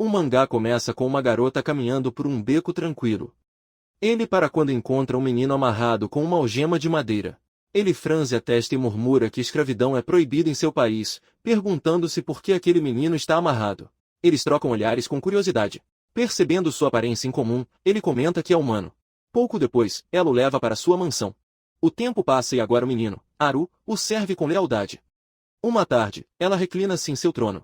O mangá começa com uma garota caminhando por um beco tranquilo. Ele para quando encontra um menino amarrado com uma algema de madeira. Ele franze a testa e murmura que escravidão é proibida em seu país, perguntando-se por que aquele menino está amarrado. Eles trocam olhares com curiosidade. Percebendo sua aparência incomum, ele comenta que é humano. Pouco depois, ela o leva para sua mansão. O tempo passa e agora o menino, Haru, o serve com lealdade. Uma tarde, ela reclina-se em seu trono.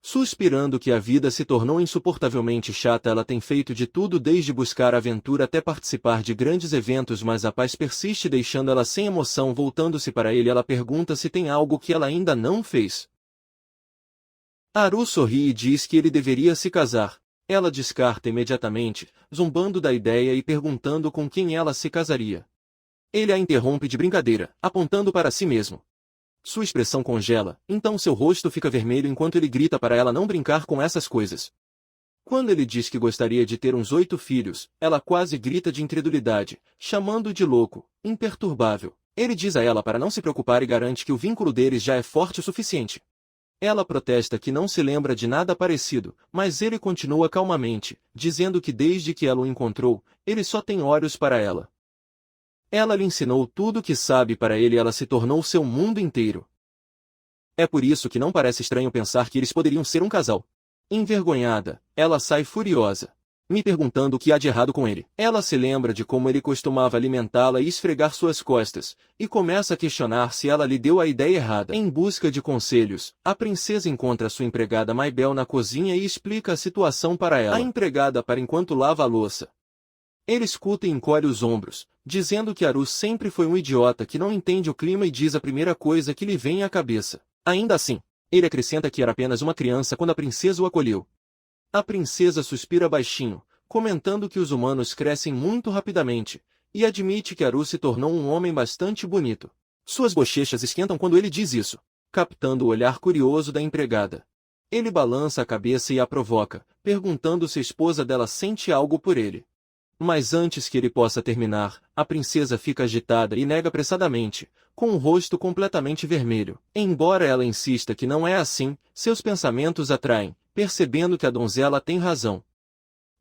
Suspirando que a vida se tornou insuportavelmente chata, ela tem feito de tudo desde buscar aventura até participar de grandes eventos, mas a paz persiste deixando ela sem emoção. Voltando-se para ele, ela pergunta se tem algo que ela ainda não fez. Haru sorri e diz que ele deveria se casar. Ela descarta imediatamente, zombando da ideia e perguntando com quem ela se casaria. Ele a interrompe de brincadeira, apontando para si mesmo. Sua expressão congela, então seu rosto fica vermelho enquanto ele grita para ela não brincar com essas coisas. Quando ele diz que gostaria de ter uns 8 filhos, ela quase grita de incredulidade, chamando-o de louco, imperturbável. Ele diz a ela para não se preocupar e garante que o vínculo deles já é forte o suficiente. Ela protesta que não se lembra de nada parecido, mas ele continua calmamente, dizendo que desde que ela o encontrou, ele só tem olhos para ela. Ela lhe ensinou tudo o que sabe para ele e ela se tornou seu mundo inteiro. É por isso que não parece estranho pensar que eles poderiam ser um casal. Envergonhada, ela sai furiosa, me perguntando o que há de errado com ele. Ela se lembra de como ele costumava alimentá-la e esfregar suas costas, e começa a questionar se ela lhe deu a ideia errada. Em busca de conselhos, a princesa encontra sua empregada Maibel na cozinha e explica a situação para ela. A empregada para enquanto lava a louça. Ele escuta e encolhe os ombros, dizendo que Haru sempre foi um idiota que não entende o clima e diz a primeira coisa que lhe vem à cabeça. Ainda assim, ele acrescenta que era apenas uma criança quando a princesa o acolheu. A princesa suspira baixinho, comentando que os humanos crescem muito rapidamente, e admite que Haru se tornou um homem bastante bonito. Suas bochechas esquentam quando ele diz isso, captando o olhar curioso da empregada. Ele balança a cabeça e a provoca, perguntando se a esposa dela sente algo por ele. Mas antes que ele possa terminar, a princesa fica agitada e nega apressadamente, com o rosto completamente vermelho. Embora ela insista que não é assim, seus pensamentos atraem, percebendo que a donzela tem razão.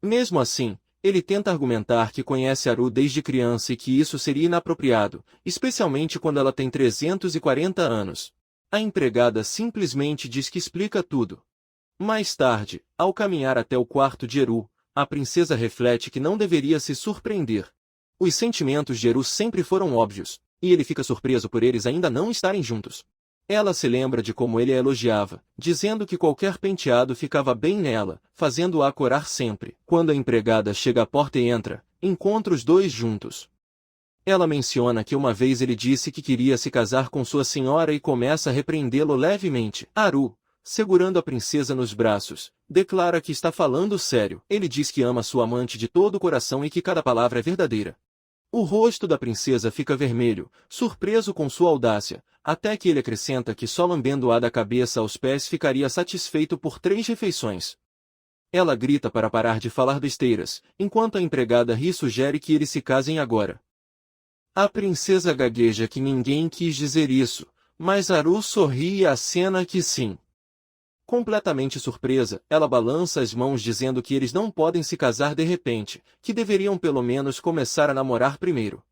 Mesmo assim, ele tenta argumentar que conhece Haru desde criança e que isso seria inapropriado, especialmente quando ela tem 340 anos. A empregada simplesmente diz que explica tudo. Mais tarde, ao caminhar até o quarto de Haru, a princesa reflete que não deveria se surpreender. Os sentimentos de Haru sempre foram óbvios, e ele fica surpreso por eles ainda não estarem juntos. Ela se lembra de como ele a elogiava, dizendo que qualquer penteado ficava bem nela, fazendo-a corar sempre. Quando a empregada chega à porta e entra, encontra os dois juntos. Ela menciona que uma vez ele disse que queria se casar com sua senhora e começa a repreendê-lo levemente. Haru, segurando a princesa nos braços, declara que está falando sério. Ele diz que ama sua amante de todo o coração e que cada palavra é verdadeira. O rosto da princesa fica vermelho, surpreso com sua audácia, até que ele acrescenta que só lambendo-a da cabeça aos pés ficaria satisfeito por 3 refeições. Ela grita para parar de falar besteiras, enquanto a empregada ri e sugere que eles se casem agora. A princesa gagueja que ninguém quis dizer isso, mas Haru sorri e acena que sim. Completamente surpresa, ela balança as mãos dizendo que eles não podem se casar de repente, que deveriam pelo menos começar a namorar primeiro.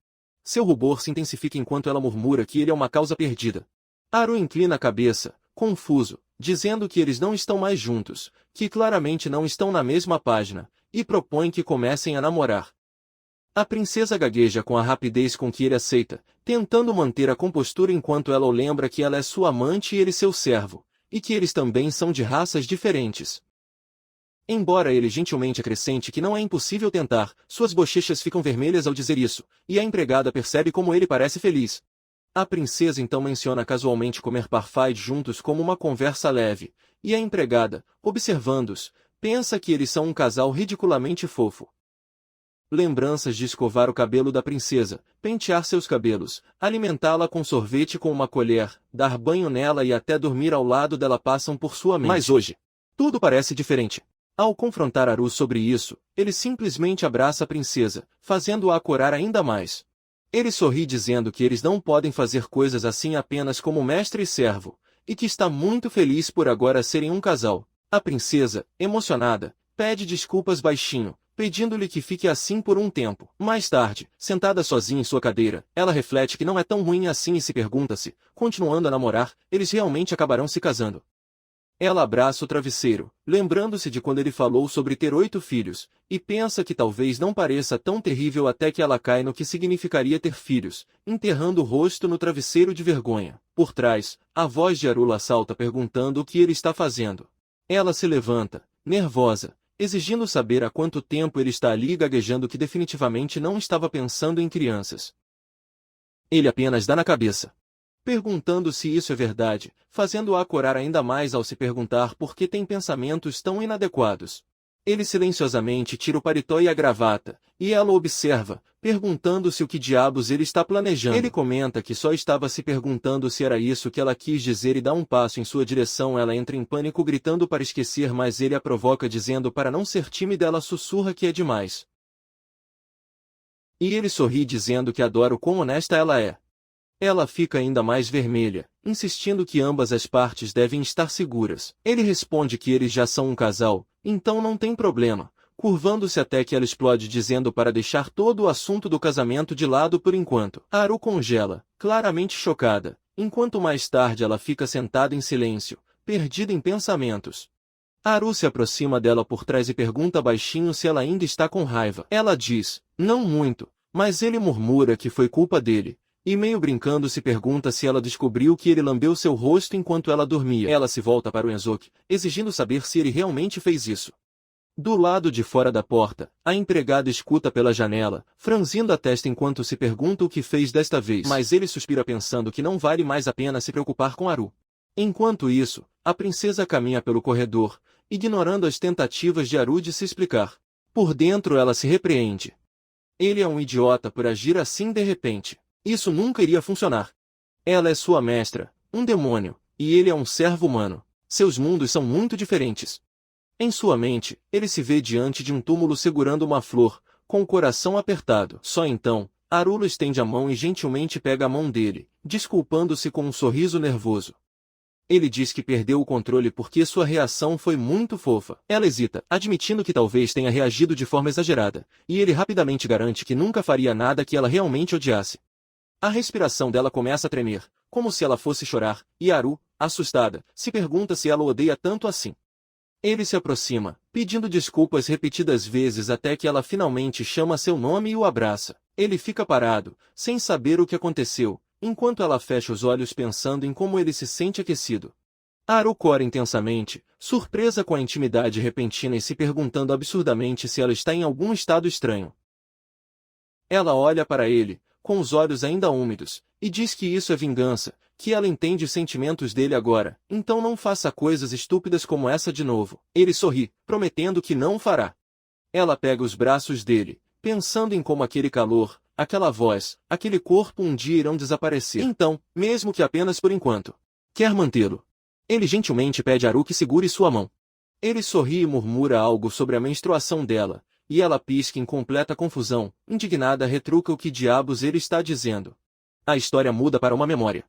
Seu rubor se intensifica enquanto ela murmura que ele é uma causa perdida. Haru inclina a cabeça, confuso, dizendo que eles não estão mais juntos, que claramente não estão na mesma página, e propõe que comecem a namorar. A princesa gagueja com a rapidez com que ele aceita, tentando manter a compostura enquanto ela o lembra que ela é sua amante e ele seu servo, e que eles também são de raças diferentes. Embora ele gentilmente acrescente que não é impossível tentar, suas bochechas ficam vermelhas ao dizer isso, e a empregada percebe como ele parece feliz. A princesa então menciona casualmente comer parfait juntos como uma conversa leve, e a empregada, observando-os, pensa que eles são um casal ridiculamente fofo. Lembranças de escovar o cabelo da princesa, pentear seus cabelos, alimentá-la com sorvete com uma colher, dar banho nela e até dormir ao lado dela passam por sua mente. Mas hoje, tudo parece diferente. Ao confrontar Haru sobre isso, ele simplesmente abraça a princesa, fazendo-a corar ainda mais. Ele sorri dizendo que eles não podem fazer coisas assim apenas como mestre e servo, e que está muito feliz por agora serem um casal. A princesa, emocionada, Pede desculpas baixinho, pedindo-lhe que fique assim por um tempo. Mais tarde, sentada sozinha em sua cadeira, ela reflete que não é tão ruim assim e se pergunta se, continuando a namorar, eles realmente acabarão se casando. Ela abraça o travesseiro, lembrando-se de quando ele falou sobre ter 8 filhos, e pensa que talvez não pareça tão terrível até que ela cai no que significaria ter filhos, enterrando o rosto no travesseiro de vergonha. Por trás, a voz de Arula salta perguntando o que ele está fazendo. Ela se levanta, nervosa, exigindo saber há quanto tempo ele está ali gaguejando que definitivamente não estava pensando em crianças. Ele apenas dá na cabeça, perguntando se isso é verdade, fazendo-a corar ainda mais ao se perguntar por que tem pensamentos tão inadequados. Ele silenciosamente tira o paletó e a gravata, e ela o observa, perguntando-se o que diabos ele está planejando. Ele comenta que só estava se perguntando se era isso que ela quis dizer e dá um passo em sua direção. Ela entra em pânico gritando para esquecer, mas ele a provoca dizendo para não ser tímida. Ela sussurra que é demais. E ele sorri dizendo que adora o quão honesta ela é. Ela fica ainda mais vermelha, insistindo que ambas as partes devem estar seguras. Ele responde que eles já são um casal, então não tem problema, curvando-se até que ela explode dizendo para deixar todo o assunto do casamento de lado por enquanto. Haru congela, claramente chocada, enquanto mais tarde ela fica sentada em silêncio, perdida em pensamentos. Haru se aproxima dela por trás e pergunta baixinho se ela ainda está com raiva. Ela diz, não muito, mas ele murmura que foi culpa dele. E meio brincando se pergunta se ela descobriu que ele lambeu seu rosto enquanto ela dormia. Ela se volta para o Enzoki, exigindo saber se ele realmente fez isso. Do lado de fora da porta, a empregada escuta pela janela, franzindo a testa enquanto se pergunta o que fez desta vez. Mas ele suspira pensando que não vale mais a pena se preocupar com Haru. Enquanto isso, a princesa caminha pelo corredor, ignorando as tentativas de Haru de se explicar. Por dentro ela se repreende. Ele é um idiota por agir assim de repente. Isso nunca iria funcionar. Ela é sua mestra, um demônio, e ele é um servo humano. Seus mundos são muito diferentes. Em sua mente, ele se vê diante de um túmulo segurando uma flor, com o coração apertado. Só então, Arula estende a mão e gentilmente pega a mão dele, desculpando-se com um sorriso nervoso. Ele diz que perdeu o controle porque sua reação foi muito fofa. Ela hesita, admitindo que talvez tenha reagido de forma exagerada, e ele rapidamente garante que nunca faria nada que ela realmente odiasse. A respiração dela começa a tremer, como se ela fosse chorar, e Haru, assustada, se pergunta se ela o odeia tanto assim. Ele se aproxima, pedindo desculpas repetidas vezes até que ela finalmente chama seu nome e o abraça. Ele fica parado, sem saber o que aconteceu, enquanto ela fecha os olhos pensando em como ele se sente aquecido. Haru cora intensamente, surpresa com a intimidade repentina e se perguntando absurdamente se ela está em algum estado estranho. Ela olha para ele, com os olhos ainda úmidos, e diz que isso é vingança, que ela entende os sentimentos dele agora, então não faça coisas estúpidas como essa de novo. Ele sorri, prometendo que não o fará. Ela pega os braços dele, pensando em como aquele calor, aquela voz, aquele corpo um dia irão desaparecer. Então, mesmo que apenas por enquanto, quer mantê-lo. Ele gentilmente pede a Haru que segure sua mão. Ele sorri e murmura algo sobre a menstruação dela, e ela pisca em completa confusão, indignada retruca o que diabos ele está dizendo. A história muda para uma memória.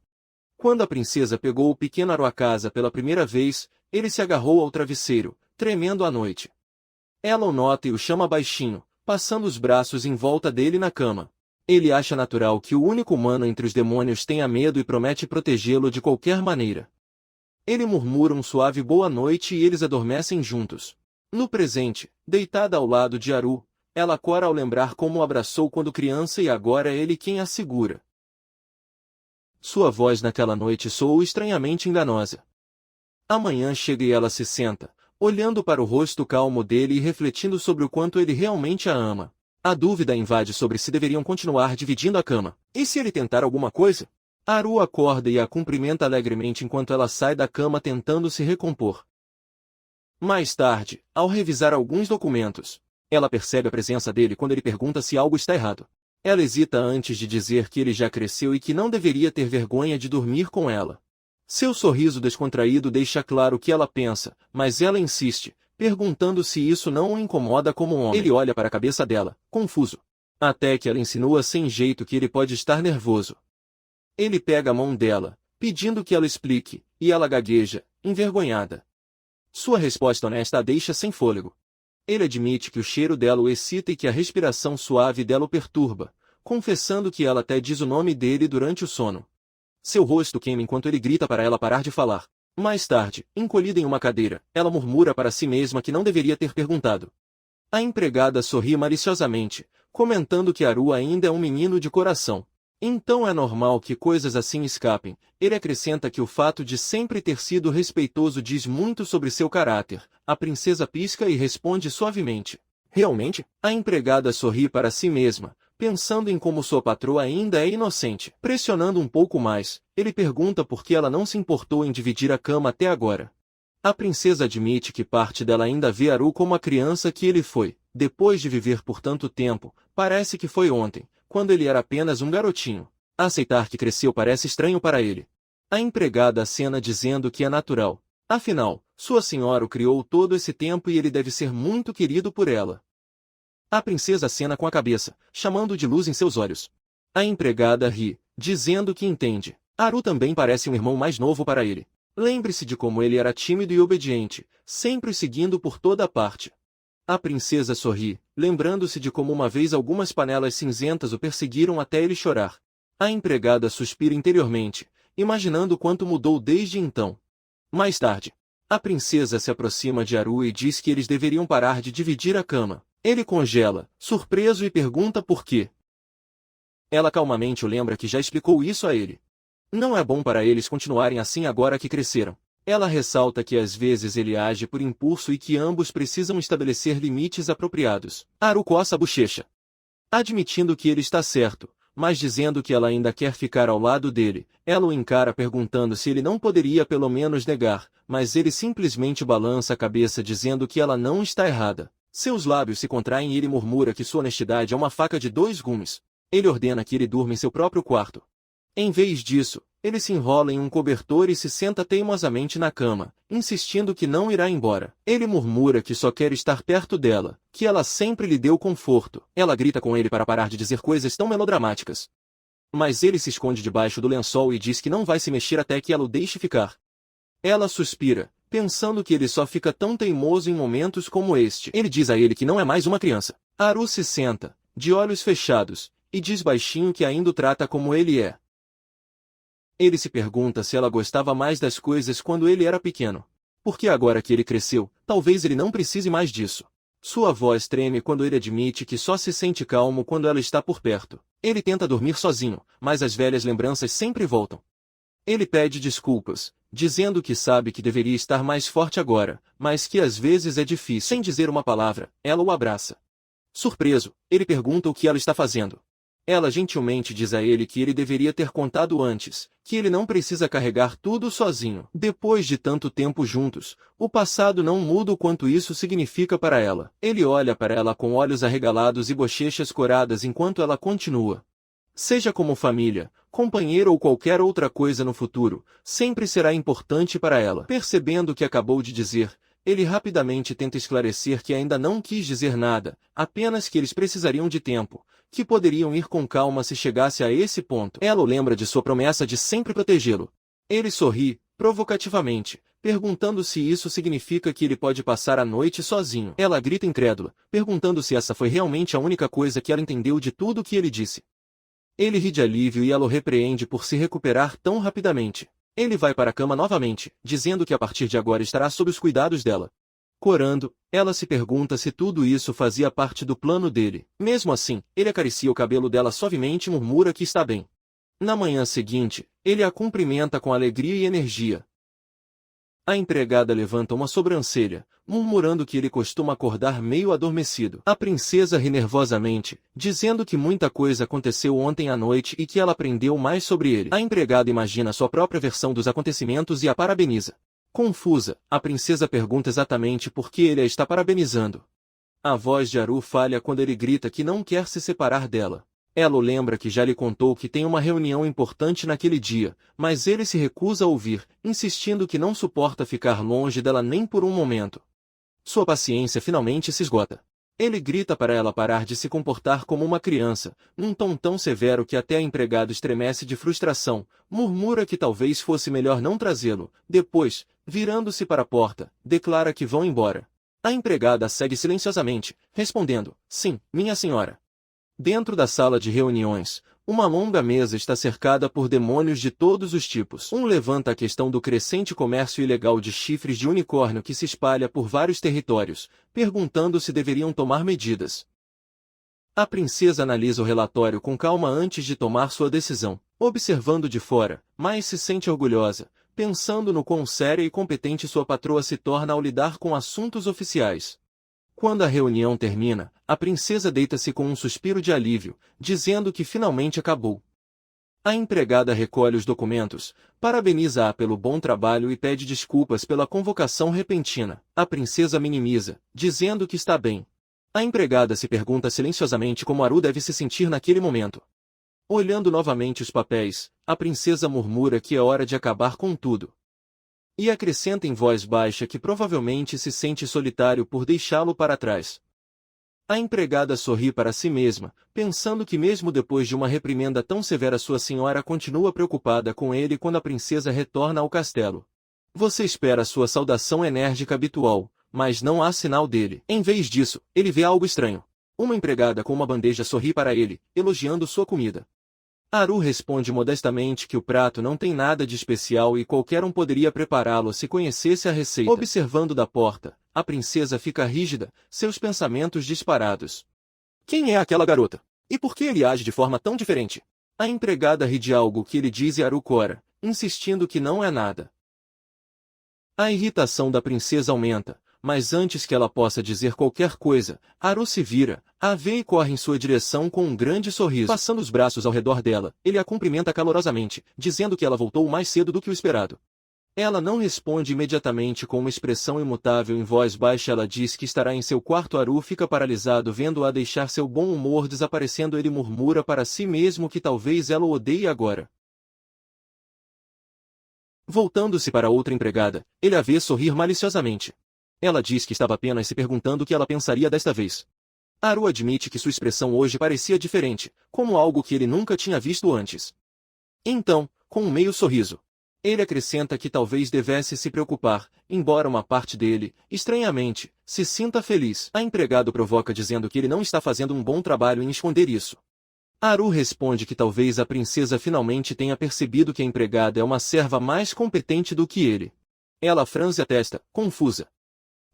Quando a princesa pegou o pequeno Haru à casa pela primeira vez, ele se agarrou ao travesseiro, tremendo à noite. Ela o nota e o chama baixinho, passando os braços em volta dele na cama. Ele acha natural que o único humano entre os demônios tenha medo e promete protegê-lo de qualquer maneira. Ele murmura um suave boa noite e eles adormecem juntos. No presente, deitada ao lado de Haru, ela cora ao lembrar como o abraçou quando criança e agora é ele quem a segura. Sua voz naquela noite soou estranhamente enganosa. Amanhã chega e ela se senta, olhando para o rosto calmo dele e refletindo sobre o quanto ele realmente a ama. A dúvida a invade sobre se deveriam continuar dividindo a cama. E se ele tentar alguma coisa? Haru acorda e a cumprimenta alegremente enquanto ela sai da cama tentando se recompor. Mais tarde, ao revisar alguns documentos, ela percebe a presença dele quando ele pergunta se algo está errado. Ela hesita antes de dizer que ele já cresceu e que não deveria ter vergonha de dormir com ela. Seu sorriso descontraído deixa claro o que ela pensa, mas ela insiste, perguntando se isso não o incomoda como um homem. Ele olha para a cabeça dela, confuso. Até que ela insinua sem jeito que ele pode estar nervoso. Ele pega a mão dela, pedindo que ela explique, e ela gagueja, envergonhada. Sua resposta honesta a deixa sem fôlego. Ele admite que o cheiro dela o excita e que a respiração suave dela o perturba, confessando que ela até diz o nome dele durante o sono. Seu rosto queima enquanto ele grita para ela parar de falar. Mais tarde, encolhida em uma cadeira, ela murmura para si mesma que não deveria ter perguntado. A empregada sorri maliciosamente, comentando que Haru ainda é um menino de coração. Então é normal que coisas assim escapem. Ele acrescenta que o fato de sempre ter sido respeitoso diz muito sobre seu caráter. A princesa pisca e responde suavemente. Realmente? A empregada sorri para si mesma, pensando em como sua patroa ainda é inocente. Pressionando um pouco mais, ele pergunta por que ela não se importou em dividir a cama até agora. A princesa admite que parte dela ainda vê Haru como a criança que ele foi. Depois de viver por tanto tempo, parece que foi ontem, quando ele era apenas um garotinho. Aceitar que cresceu parece estranho para ele. A empregada acena dizendo que é natural. Afinal, sua senhora o criou todo esse tempo e ele deve ser muito querido por ela. A princesa acena com a cabeça, chamando de luz em seus olhos. A empregada ri, dizendo que entende. Haru também parece um irmão mais novo para ele. Lembre-se de como ele era tímido e obediente, sempre seguindo por toda parte. A princesa sorri, lembrando-se de como uma vez algumas panelas cinzentas o perseguiram até ele chorar. A empregada suspira interiormente, imaginando quanto mudou desde então. Mais tarde, a princesa se aproxima de Haru e diz que eles deveriam parar de dividir a cama. Ele congela, surpreso e pergunta por quê. Ela calmamente o lembra que já explicou isso a ele. Não é bom para eles continuarem assim agora que cresceram. Ela ressalta que às vezes ele age por impulso e que ambos precisam estabelecer limites apropriados. Haru coça a bochecha, admitindo que ele está certo, mas dizendo que ela ainda quer ficar ao lado dele. Ela o encara perguntando se ele não poderia pelo menos negar, mas ele simplesmente balança a cabeça dizendo que ela não está errada. Seus lábios se contraem e ele murmura que sua honestidade é uma faca de dois gumes. Ele ordena que ele durma em seu próprio quarto. Em vez disso, ele se enrola em um cobertor e se senta teimosamente na cama, insistindo que não irá embora. Ele murmura que só quer estar perto dela, que ela sempre lhe deu conforto. Ela grita com ele para parar de dizer coisas tão melodramáticas. Mas ele se esconde debaixo do lençol e diz que não vai se mexer até que ela o deixe ficar. Ela suspira, pensando que ele só fica tão teimoso em momentos como este. Ele diz a ele que não é mais uma criança. Haru se senta, de olhos fechados, e diz baixinho que ainda o trata como ele é. Ele se pergunta se ela gostava mais das coisas quando ele era pequeno. Porque agora que ele cresceu, talvez ele não precise mais disso. Sua voz treme quando ele admite que só se sente calmo quando ela está por perto. Ele tenta dormir sozinho, mas as velhas lembranças sempre voltam. Ele pede desculpas, dizendo que sabe que deveria estar mais forte agora, mas que às vezes é difícil. Sem dizer uma palavra, ela o abraça. Surpreso, ele pergunta o que ela está fazendo. Ela gentilmente diz a ele que ele deveria ter contado antes, que ele não precisa carregar tudo sozinho. Depois de tanto tempo juntos, o passado não muda o quanto isso significa para ela. Ele olha para ela com olhos arregalados e bochechas coradas enquanto ela continua. Seja como família, companheiro ou qualquer outra coisa no futuro, sempre será importante para ela. Percebendo o que acabou de dizer, ele rapidamente tenta esclarecer que ainda não quis dizer nada, apenas que eles precisariam de tempo, que poderiam ir com calma se chegasse a esse ponto. Ela o lembra de sua promessa de sempre protegê-lo. Ele sorri, provocativamente, perguntando se isso significa que ele pode passar a noite sozinho. Ela grita incrédula, perguntando se essa foi realmente a única coisa que ela entendeu de tudo o que ele disse. Ele ri de alívio e ela o repreende por se recuperar tão rapidamente. Ele vai para a cama novamente, dizendo que a partir de agora estará sob os cuidados dela. Corando, ela se pergunta se tudo isso fazia parte do plano dele. Mesmo assim, ele acaricia o cabelo dela suavemente e murmura que está bem. Na manhã seguinte, ele a cumprimenta com alegria e energia. A empregada levanta uma sobrancelha, murmurando que ele costuma acordar meio adormecido. A princesa ri nervosamente, dizendo que muita coisa aconteceu ontem à noite e que ela aprendeu mais sobre ele. A empregada imagina sua própria versão dos acontecimentos e a parabeniza. Confusa, a princesa pergunta exatamente por que ele a está parabenizando. A voz de Haru falha quando ele grita que não quer se separar dela. Ela o lembra que já lhe contou que tem uma reunião importante naquele dia, mas ele se recusa a ouvir, insistindo que não suporta ficar longe dela nem por um momento. Sua paciência finalmente se esgota. Ele grita para ela parar de se comportar como uma criança, num tom tão severo que até a empregada estremece de frustração, murmura que talvez fosse melhor não trazê-lo. Depois, virando-se para a porta, declara que vão embora. A empregada segue silenciosamente, respondendo, sim, minha senhora. Dentro da sala de reuniões, uma longa mesa está cercada por demônios de todos os tipos. Um levanta a questão do crescente comércio ilegal de chifres de unicórnio que se espalha por vários territórios, perguntando se deveriam tomar medidas. A princesa analisa o relatório com calma antes de tomar sua decisão, observando de fora, mas se sente orgulhosa, pensando no quão séria e competente sua patroa se torna ao lidar com assuntos oficiais. Quando a reunião termina, a princesa deita-se com um suspiro de alívio, dizendo que finalmente acabou. A empregada recolhe os documentos, parabeniza-a pelo bom trabalho e pede desculpas pela convocação repentina. A princesa minimiza, dizendo que está bem. A empregada se pergunta silenciosamente como Aru deve se sentir naquele momento. Olhando novamente os papéis, a princesa murmura que é hora de acabar com tudo. E acrescenta em voz baixa que provavelmente se sente solitário por deixá-lo para trás. A empregada sorri para si mesma, pensando que mesmo depois de uma reprimenda tão severa sua senhora continua preocupada com ele quando a princesa retorna ao castelo. Você espera sua saudação enérgica habitual, mas não há sinal dele. Em vez disso, ele vê algo estranho. Uma empregada com uma bandeja sorri para ele, elogiando sua comida. Aru responde modestamente que o prato não tem nada de especial e qualquer um poderia prepará-lo se conhecesse a receita. Observando da porta, a princesa fica rígida, seus pensamentos disparados. Quem é aquela garota? E por que ele age de forma tão diferente? A empregada ri de algo que ele diz e Aru cora, insistindo que não é nada. A irritação da princesa aumenta, mas antes que ela possa dizer qualquer coisa, Aru se vira, a vê e corre em sua direção com um grande sorriso. Passando os braços ao redor dela, ele a cumprimenta calorosamente, dizendo que ela voltou mais cedo do que o esperado. Ela não responde imediatamente com uma expressão imutável em voz baixa. Ela diz que estará em seu quarto. Aru fica paralisado vendo-a deixar seu bom humor desaparecendo. Ele murmura para si mesmo que talvez ela o odeie agora. Voltando-se para outra empregada, ele a vê sorrir maliciosamente. Ela diz que estava apenas se perguntando o que ela pensaria desta vez. Aru admite que sua expressão hoje parecia diferente, como algo que ele nunca tinha visto antes. Então, com um meio sorriso, ele acrescenta que talvez devesse se preocupar, embora uma parte dele, estranhamente, se sinta feliz. A empregada provoca dizendo que ele não está fazendo um bom trabalho em esconder isso. Aru responde que talvez a princesa finalmente tenha percebido que a empregada é uma serva mais competente do que ele. Ela franze a testa, confusa,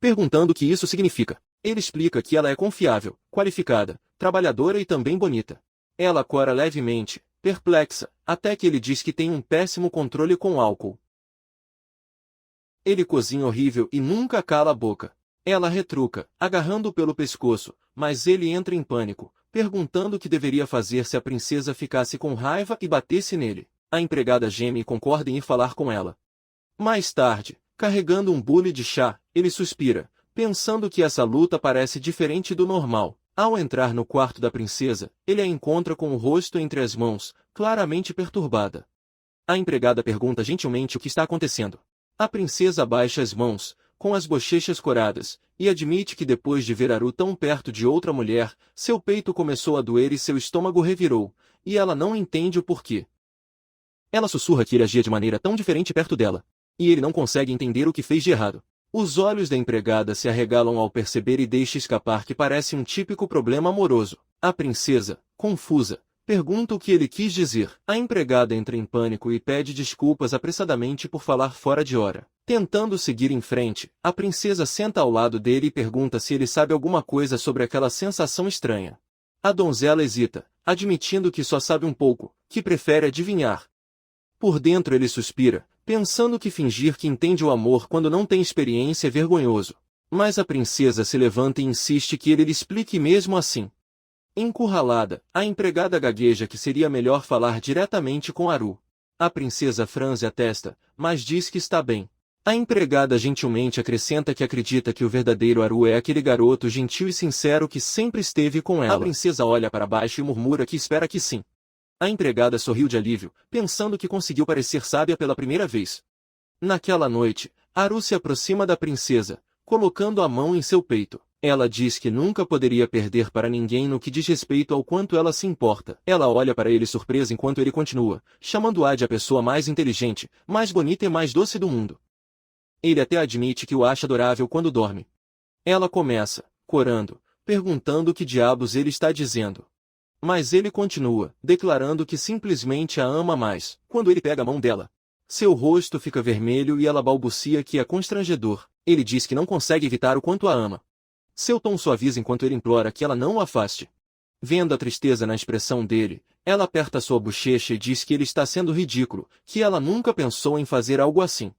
perguntando o que isso significa. Ele explica que ela é confiável, qualificada, trabalhadora e também bonita. Ela cora levemente, perplexa, até que ele diz que tem um péssimo controle com álcool. Ele cozinha horrível e nunca cala a boca. Ela retruca, agarrando-o pelo pescoço, mas ele entra em pânico, perguntando o que deveria fazer se a princesa ficasse com raiva e batesse nele. A empregada geme e concorda em ir falar com ela. Mais tarde, carregando um bule de chá, ele suspira, pensando que essa luta parece diferente do normal. Ao entrar no quarto da princesa, ele a encontra com o rosto entre as mãos, claramente perturbada. A empregada pergunta gentilmente o que está acontecendo. A princesa abaixa as mãos, com as bochechas coradas, e admite que depois de ver Aru tão perto de outra mulher, seu peito começou a doer e seu estômago revirou, e ela não entende o porquê. Ela sussurra que ele agia de maneira tão diferente perto dela, e ele não consegue entender o que fez de errado. Os olhos da empregada se arregalam ao perceber e deixa escapar que parece um típico problema amoroso. A princesa, confusa, pergunta o que ele quis dizer. A empregada entra em pânico e pede desculpas apressadamente por falar fora de hora. Tentando seguir em frente, a princesa senta ao lado dele e pergunta se ele sabe alguma coisa sobre aquela sensação estranha. A donzela hesita, admitindo que só sabe um pouco, que prefere adivinhar. Por dentro ele suspira, pensando que fingir que entende o amor quando não tem experiência é vergonhoso. Mas a princesa se levanta e insiste que ele lhe explique mesmo assim. Encurralada, a empregada gagueja que seria melhor falar diretamente com Aru. A princesa franze a testa, mas diz que está bem. A empregada gentilmente acrescenta que acredita que o verdadeiro Aru é aquele garoto gentil e sincero que sempre esteve com ela. A princesa olha para baixo e murmura que espera que sim. A empregada sorriu de alívio, pensando que conseguiu parecer sábia pela primeira vez. Naquela noite, Aru se aproxima da princesa, colocando a mão em seu peito. Ela diz que nunca poderia perder para ninguém no que diz respeito ao quanto ela se importa. Ela olha para ele surpresa enquanto ele continua, chamando-a de a pessoa mais inteligente, mais bonita e mais doce do mundo. Ele até admite que o acha adorável quando dorme. Ela começa, corando, perguntando o que diabos ele está dizendo. Mas ele continua, declarando que simplesmente a ama mais, quando ele pega a mão dela. Seu rosto fica vermelho e ela balbucia que é constrangedor. Ele diz que não consegue evitar o quanto a ama. Seu tom suaviza enquanto ele implora que ela não o afaste. Vendo a tristeza na expressão dele, ela aperta sua bochecha e diz que ele está sendo ridículo, que ela nunca pensou em fazer algo assim.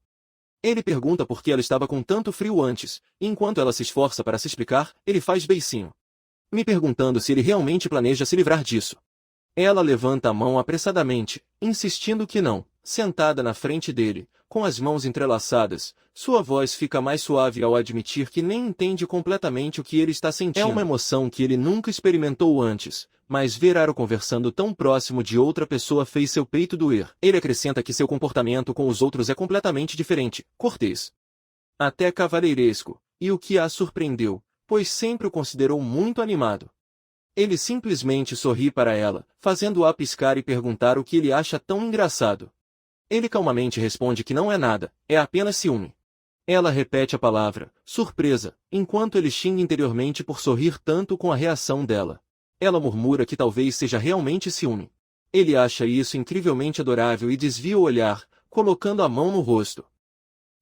Ele pergunta por que ela estava com tanto frio antes, e enquanto ela se esforça para se explicar, ele faz beicinho, me perguntando se ele realmente planeja se livrar disso. Ela levanta a mão apressadamente, insistindo que não, sentada na frente dele, com as mãos entrelaçadas. Sua voz fica mais suave ao admitir que nem entende completamente o que ele está sentindo. É uma emoção que ele nunca experimentou antes, mas ver Aro conversando tão próximo de outra pessoa fez seu peito doer. Ele acrescenta que seu comportamento com os outros é completamente diferente, cortês, até cavalheiresco, e o que a surpreendeu, pois sempre o considerou muito animado. Ele simplesmente sorri para ela, fazendo-a piscar e perguntar o que ele acha tão engraçado. Ele calmamente responde que não é nada, é apenas ciúme. Ela repete a palavra, surpresa, enquanto ele xinga interiormente por sorrir tanto com a reação dela. Ela murmura que talvez seja realmente ciúme. Ele acha isso incrivelmente adorável e desvia o olhar, colocando a mão no rosto.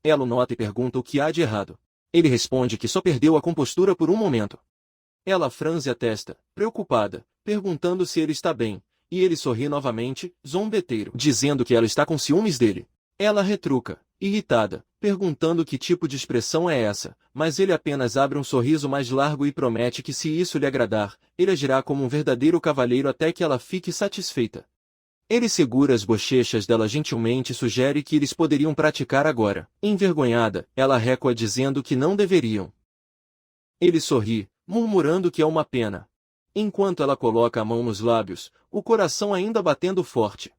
Ela o nota e pergunta o que há de errado. Ele responde que só perdeu a compostura por um momento. Ela franze a testa, preocupada, perguntando se ele está bem, e ele sorri novamente, zombeteiro, dizendo que ela está com ciúmes dele. Ela retruca, irritada, perguntando que tipo de expressão é essa, mas ele apenas abre um sorriso mais largo e promete que se isso lhe agradar, ele agirá como um verdadeiro cavalheiro até que ela fique satisfeita. Ele segura as bochechas dela gentilmente e sugere que eles poderiam praticar agora. Envergonhada, ela recua dizendo que não deveriam. Ele sorri, murmurando que é uma pena. Enquanto ela coloca a mão nos lábios, o coração ainda batendo forte.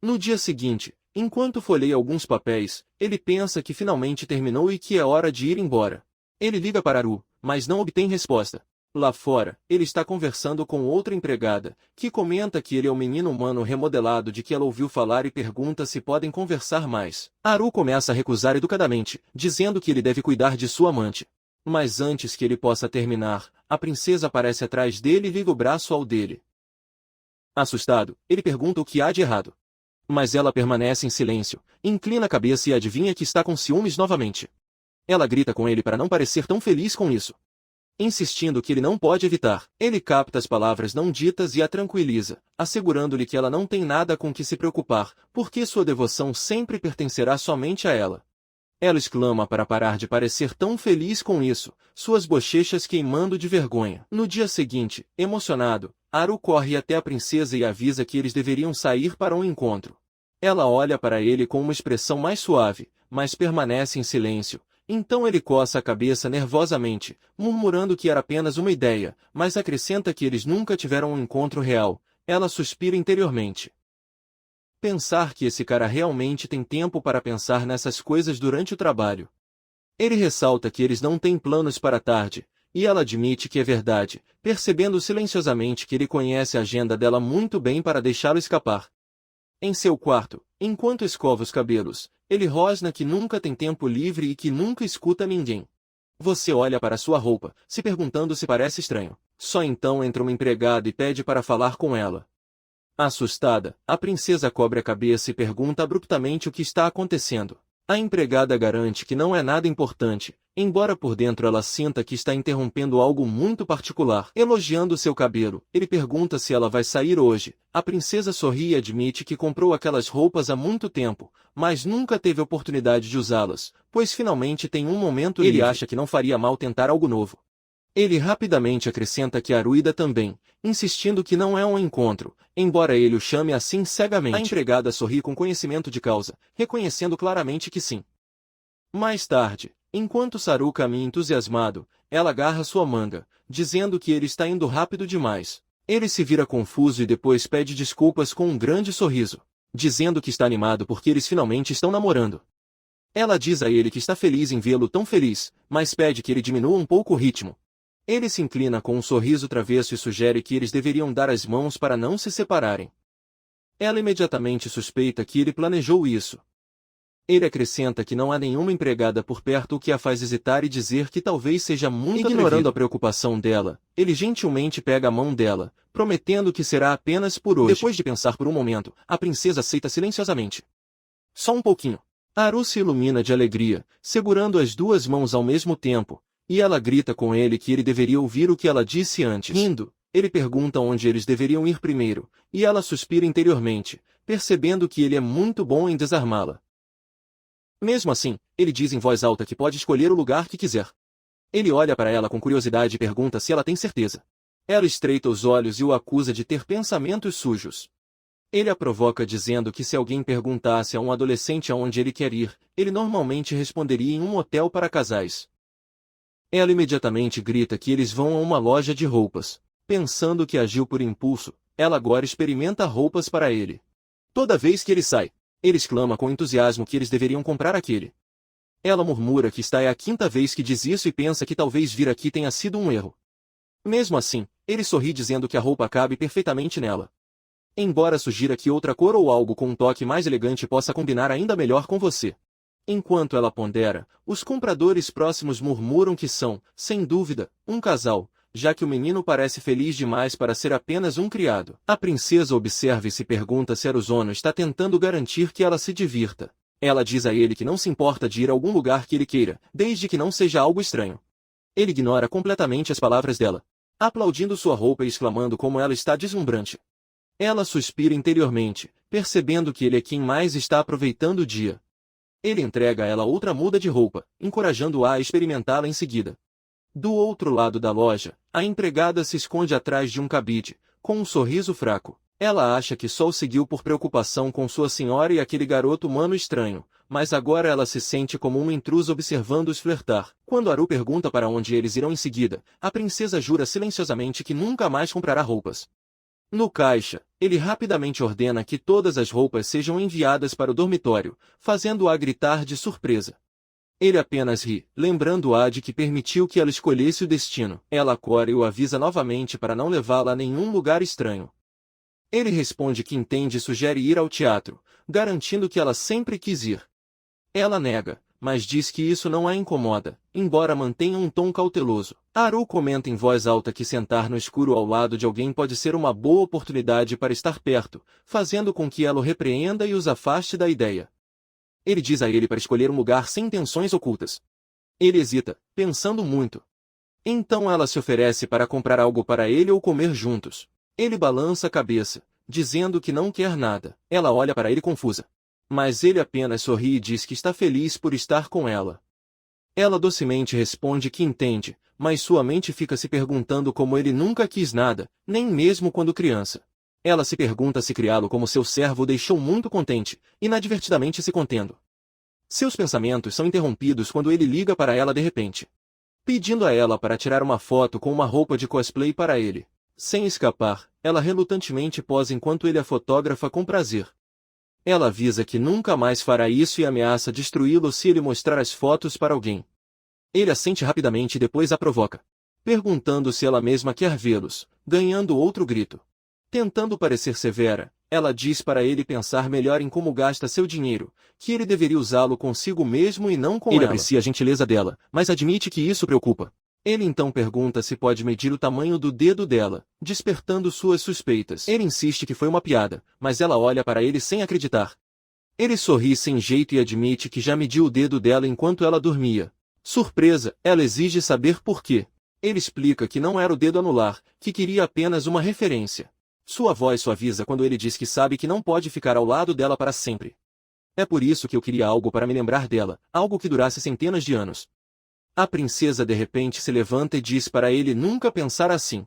No dia seguinte, enquanto folheia alguns papéis, ele pensa que finalmente terminou e que é hora de ir embora. Ele liga para Aru, mas não obtém resposta. Lá fora, ele está conversando com outra empregada, que comenta que ele é o menino humano remodelado de que ela ouviu falar e pergunta se podem conversar mais. Aru começa a recusar educadamente, dizendo que ele deve cuidar de sua amante. Mas antes que ele possa terminar, a princesa aparece atrás dele e liga o braço ao dele. Assustado, ele pergunta o que há de errado. Mas ela permanece em silêncio, inclina a cabeça e adivinha que está com ciúmes novamente. Ela grita com ele para não parecer tão feliz com isso, insistindo que ele não pode evitar. Ele capta as palavras não ditas e a tranquiliza, assegurando-lhe que ela não tem nada com que se preocupar, porque sua devoção sempre pertencerá somente a ela. Ela exclama para parar de parecer tão feliz com isso, suas bochechas queimando de vergonha. No dia seguinte, emocionado, Aru corre até a princesa e avisa que eles deveriam sair para um encontro. Ela olha para ele com uma expressão mais suave, mas permanece em silêncio. Então ele coça a cabeça nervosamente, murmurando que era apenas uma ideia, mas acrescenta que eles nunca tiveram um encontro real. Ela suspira interiormente. Pensar que esse cara realmente tem tempo para pensar nessas coisas durante o trabalho. Ele ressalta que eles não têm planos para a tarde, e ela admite que é verdade, percebendo silenciosamente que ele conhece a agenda dela muito bem para deixá-lo escapar. Em seu quarto, enquanto escova os cabelos, ele rosna que nunca tem tempo livre e que nunca escuta ninguém. Você olha para sua roupa, se perguntando se parece estranho. Só então entra uma empregada e pede para falar com ela. Assustada, a princesa cobre a cabeça e pergunta abruptamente o que está acontecendo. A empregada garante que não é nada importante, embora por dentro ela sinta que está interrompendo algo muito particular. Elogiando seu cabelo, ele pergunta se ela vai sair hoje. A princesa sorri e admite que comprou aquelas roupas há muito tempo, mas nunca teve oportunidade de usá-las, pois finalmente tem um momento livre. Ele acha que não faria mal tentar algo novo. Ele rapidamente acrescenta que Aruida também, insistindo que não é um encontro, embora ele o chame assim cegamente. A empregada sorri com conhecimento de causa, reconhecendo claramente que sim. Mais tarde, enquanto Saru caminha entusiasmado, ela agarra sua manga, dizendo que ele está indo rápido demais. Ele se vira confuso e depois pede desculpas com um grande sorriso, dizendo que está animado porque eles finalmente estão namorando. Ela diz a ele que está feliz em vê-lo tão feliz, mas pede que ele diminua um pouco o ritmo. Ele se inclina com um sorriso travesso e sugere que eles deveriam dar as mãos para não se separarem. Ela imediatamente suspeita que ele planejou isso. Ele acrescenta que não há nenhuma empregada por perto, o que a faz hesitar e dizer que talvez seja muito Ignorando atrevido. A preocupação dela, ele gentilmente pega a mão dela, prometendo que será apenas por hoje. Depois de pensar por um momento, a princesa aceita silenciosamente. Só um pouquinho. Haru se ilumina de alegria, segurando as duas mãos ao mesmo tempo, e ela grita com ele que ele deveria ouvir o que ela disse antes. Rindo, ele pergunta onde eles deveriam ir primeiro, e ela suspira interiormente, percebendo que ele é muito bom em desarmá-la. Mesmo assim, ele diz em voz alta que pode escolher o lugar que quiser. Ele olha para ela com curiosidade e pergunta se ela tem certeza. Ela estreita os olhos e o acusa de ter pensamentos sujos. Ele a provoca dizendo que se alguém perguntasse a um adolescente aonde ele quer ir, ele normalmente responderia em um hotel para casais. Ela imediatamente grita que eles vão a uma loja de roupas. Pensando que agiu por impulso, ela agora experimenta roupas para ele. Toda vez que ele sai, ele exclama com entusiasmo que eles deveriam comprar aquele. Ela murmura que esta é a quinta vez que diz isso e pensa que talvez vir aqui tenha sido um erro. Mesmo assim, ele sorri dizendo que a roupa cabe perfeitamente nela. Embora sugira que outra cor ou algo com um toque mais elegante possa combinar ainda melhor com você. Enquanto ela pondera, os compradores próximos murmuram que são, sem dúvida, um casal, já que o menino parece feliz demais para ser apenas um criado. A princesa observa e se pergunta se Aruzono está tentando garantir que ela se divirta. Ela diz a ele que não se importa de ir a algum lugar que ele queira, desde que não seja algo estranho. Ele ignora completamente as palavras dela, aplaudindo sua roupa e exclamando como ela está deslumbrante. Ela suspira interiormente, percebendo que ele é quem mais está aproveitando o dia. Ele entrega a ela outra muda de roupa, encorajando-a a experimentá-la em seguida. Do outro lado da loja, a empregada se esconde atrás de um cabide, com um sorriso fraco. Ela acha que só o seguiu por preocupação com sua senhora e aquele garoto humano estranho, mas agora ela se sente como uma intrusa observando-os flertar. Quando Haru pergunta para onde eles irão em seguida, a princesa jura silenciosamente que nunca mais comprará roupas. No caixa, ele rapidamente ordena que todas as roupas sejam enviadas para o dormitório, fazendo-a gritar de surpresa. Ele apenas ri, lembrando-a de que permitiu que ela escolhesse o destino. Ela cora e o avisa novamente para não levá-la a nenhum lugar estranho. Ele responde que entende e sugere ir ao teatro, garantindo que ela sempre quis ir. Ela nega, mas diz que isso não a incomoda, embora mantenha um tom cauteloso. Haru comenta em voz alta que sentar no escuro ao lado de alguém pode ser uma boa oportunidade para estar perto, fazendo com que ela o repreenda e os afaste da ideia. Ele diz a ele para escolher um lugar sem intenções ocultas. Ele hesita, pensando muito. Então ela se oferece para comprar algo para ele ou comer juntos. Ele balança a cabeça, dizendo que não quer nada. Ela olha para ele confusa. Mas ele apenas sorri e diz que está feliz por estar com ela. Ela docemente responde que entende, mas sua mente fica se perguntando como ele nunca quis nada, nem mesmo quando criança. Ela se pergunta se criá-lo como seu servo o deixou muito contente, inadvertidamente se contendo. Seus pensamentos são interrompidos quando ele liga para ela de repente, pedindo a ela para tirar uma foto com uma roupa de cosplay para ele. Sem escapar, ela relutantemente posa enquanto ele a fotografa com prazer. Ela avisa que nunca mais fará isso e ameaça destruí-lo se ele mostrar as fotos para alguém. Ele assente rapidamente e depois a provoca, perguntando se ela mesma quer vê-los, ganhando outro grito. Tentando parecer severa, ela diz para ele pensar melhor em como gasta seu dinheiro, que ele deveria usá-lo consigo mesmo e não com ela. Ele aprecia a gentileza dela, mas admite que isso preocupa. Ele então pergunta se pode medir o tamanho do dedo dela, despertando suas suspeitas. Ele insiste que foi uma piada, mas ela olha para ele sem acreditar. Ele sorri sem jeito e admite que já mediu o dedo dela enquanto ela dormia. Surpresa, ela exige saber por quê. Ele explica que não era o dedo anular, que queria apenas uma referência. Sua voz suaviza quando ele diz que sabe que não pode ficar ao lado dela para sempre. É por isso que eu queria algo para me lembrar dela, algo que durasse centenas de anos. A princesa de repente se levanta e diz para ele nunca pensar assim.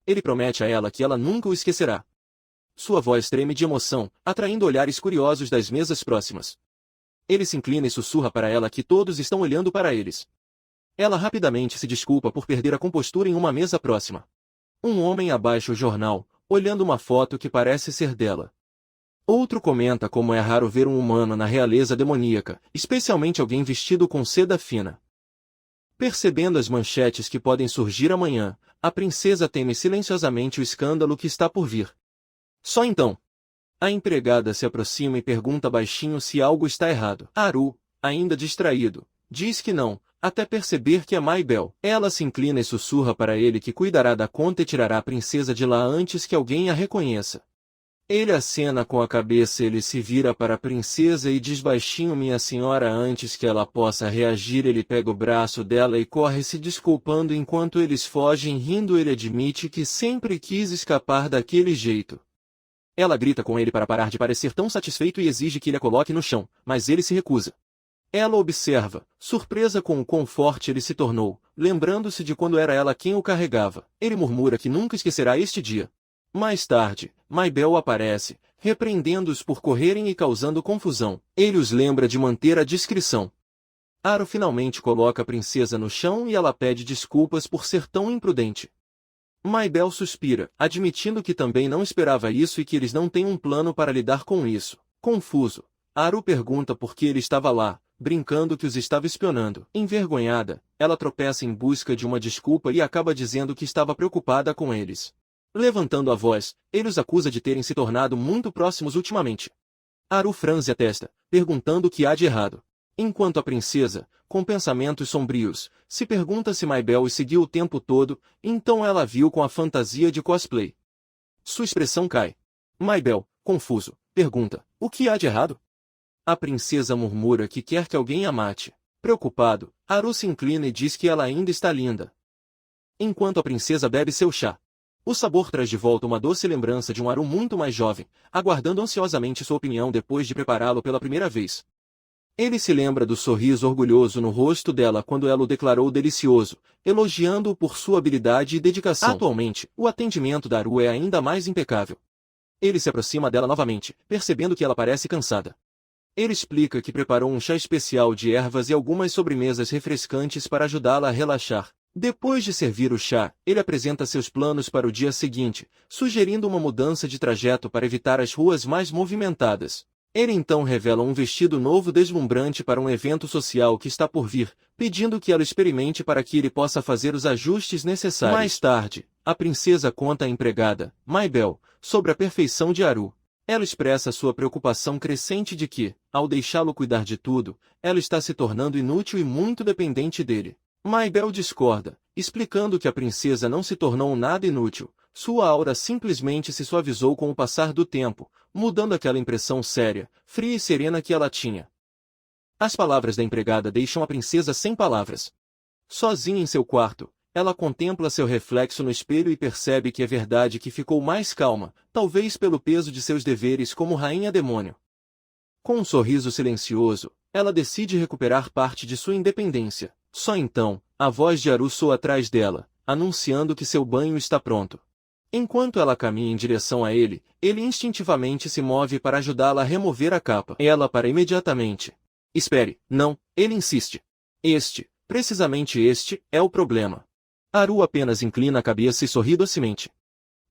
Ele promete a ela que ela nunca o esquecerá. Sua voz treme de emoção, atraindo olhares curiosos das mesas próximas. Ele se inclina e sussurra para ela que todos estão olhando para eles. Ela rapidamente se desculpa por perder a compostura em uma mesa próxima. Um homem abaixa o jornal, olhando uma foto que parece ser dela. Outro comenta como é raro ver um humano na realeza demoníaca, especialmente alguém vestido com seda fina. Percebendo as manchetes que podem surgir amanhã, a princesa teme silenciosamente o escândalo que está por vir. Só então, A empregada se aproxima e pergunta baixinho se algo está errado. Haru, ainda distraído, diz que não, até perceber que é Maibel. Ela se inclina e sussurra para ele que cuidará da conta e tirará a princesa de lá antes que alguém a reconheça. Ele acena com a cabeça, ele se vira para a princesa e diz baixinho minha senhora. Antes que ela possa reagir, ele pega o braço dela e corre se desculpando. Enquanto eles fogem rindo, ele admite que sempre quis escapar daquele jeito. Ela grita com ele para parar de parecer tão satisfeito e exige que ele a coloque no chão, mas ele se recusa. Ela observa, surpresa com o quão forte ele se tornou, lembrando-se de quando era ela quem o carregava. Ele murmura que nunca esquecerá este dia. Mais tarde, Maibel aparece, repreendendo-os por correrem e causando confusão. Ele os lembra de manter a discrição. Haru finalmente coloca a princesa no chão e ela pede desculpas por ser tão imprudente. Maibel suspira, admitindo que também não esperava isso e que eles não têm um plano para lidar com isso. Confuso, Haru pergunta por que ele estava lá, brincando que os estava espionando. Envergonhada, ela tropeça em busca de uma desculpa e acaba dizendo que estava preocupada com eles. Levantando a voz, ele os acusa de terem se tornado muito próximos ultimamente. Haru franze a testa, perguntando o que há de errado. Enquanto a princesa, com pensamentos sombrios, se pergunta se Maibel os seguiu o tempo todo, então ela viu com a fantasia de cosplay. Sua expressão cai. Maibel, confuso, pergunta, o que há de errado? A princesa murmura que quer que alguém a mate. Preocupado, Haru se inclina e diz que ela ainda está linda. Enquanto a princesa bebe seu chá. O sabor traz de volta uma doce lembrança de um Haru muito mais jovem, aguardando ansiosamente sua opinião depois de prepará-lo pela primeira vez. Ele se lembra do sorriso orgulhoso no rosto dela quando ela o declarou delicioso, elogiando-o por sua habilidade e dedicação. Atualmente, o atendimento da Haru é ainda mais impecável. Ele se aproxima dela novamente, percebendo que ela parece cansada. Ele explica que preparou um chá especial de ervas e algumas sobremesas refrescantes para ajudá-la a relaxar. Depois de servir o chá, ele apresenta seus planos para o dia seguinte, sugerindo uma mudança de trajeto para evitar as ruas mais movimentadas. Ele então revela um vestido novo deslumbrante para um evento social que está por vir, pedindo que ela experimente para que ele possa fazer os ajustes necessários. Mais tarde, a princesa conta à empregada, Maibel, sobre a perfeição de Haru. Ela expressa sua preocupação crescente de que, ao deixá-lo cuidar de tudo, ela está se tornando inútil e muito dependente dele. Maibel discorda, explicando que a princesa não se tornou nada inútil, sua aura simplesmente se suavizou com o passar do tempo, mudando aquela impressão séria, fria e serena que ela tinha. As palavras da empregada deixam a princesa sem palavras. Sozinha em seu quarto, ela contempla seu reflexo no espelho e percebe que é verdade que ficou mais calma, talvez pelo peso de seus deveres como rainha demônio. Com um sorriso silencioso, ela decide recuperar parte de sua independência. Só então, a voz de Haru soa atrás dela, anunciando que seu banho está pronto. Enquanto ela caminha em direção a ele, ele instintivamente se move para ajudá-la a remover a capa. Ela para imediatamente. Espere, não, ele insiste. Precisamente este, é o problema. Haru apenas inclina a cabeça e sorri docemente,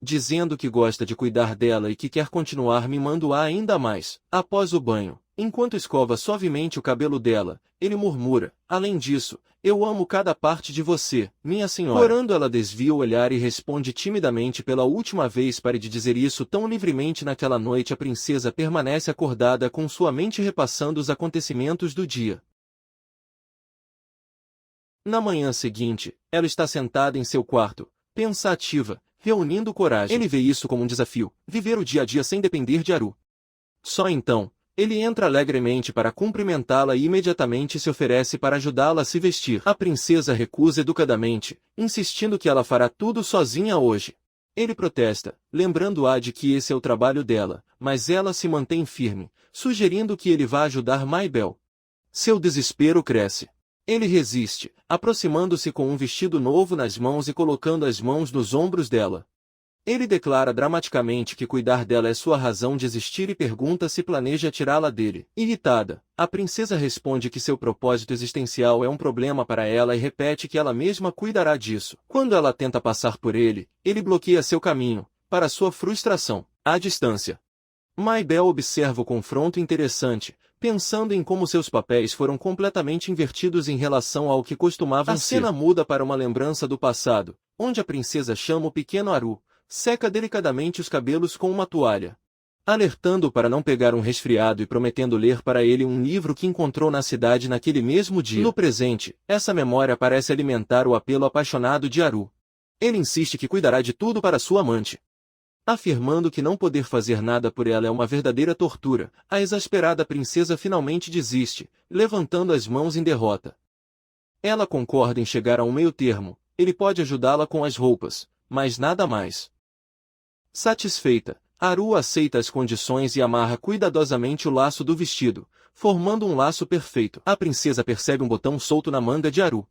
dizendo que gosta de cuidar dela e que quer continuar mimando-a ainda mais. Após o banho, enquanto escova suavemente o cabelo dela, ele murmura, além disso, eu amo cada parte de você, minha senhora. Orando, ela desvia o olhar e responde timidamente pela última vez. Pare de dizer isso tão livremente. Naquela noite a princesa permanece acordada com sua mente repassando os acontecimentos do dia. Na manhã seguinte, ela está sentada em seu quarto, pensativa, reunindo coragem. Ele vê isso como um desafio, viver o dia a dia sem depender de Haru. Só então, ele entra alegremente para cumprimentá-la e imediatamente se oferece para ajudá-la a se vestir. A princesa recusa educadamente, insistindo que ela fará tudo sozinha hoje. Ele protesta, lembrando-a de que esse é o trabalho dela, mas ela se mantém firme, sugerindo que ele vá ajudar Maibel. Seu desespero cresce. Ele resiste, aproximando-se com um vestido novo nas mãos e colocando as mãos nos ombros dela. Ele declara dramaticamente que cuidar dela é sua razão de existir e pergunta se planeja tirá-la dele. Irritada, a princesa responde que seu propósito existencial é um problema para ela e repete que ela mesma cuidará disso. Quando ela tenta passar por ele, ele bloqueia seu caminho, para sua frustração. À distância, Maibel observa o confronto interessante, pensando em como seus papéis foram completamente invertidos em relação ao que costumavam ser. A cena muda para uma lembrança do passado, onde a princesa chama o pequeno Haru, seca delicadamente os cabelos com uma toalha. alertando para não pegar um resfriado e prometendo ler para ele um livro que encontrou na cidade naquele mesmo dia. No presente, essa memória parece alimentar o apelo apaixonado de Haru. Ele insiste que cuidará de tudo para sua amante. Afirmando que não poder fazer nada por ela é uma verdadeira tortura, a exasperada princesa finalmente desiste, levantando as mãos em derrota. Ela concorda em chegar a um meio-termo, ele pode ajudá-la com as roupas, mas nada mais. Satisfeita, Haru aceita as condições e amarra cuidadosamente o laço do vestido, formando um laço perfeito. A princesa percebe um botão solto na manga de Haru.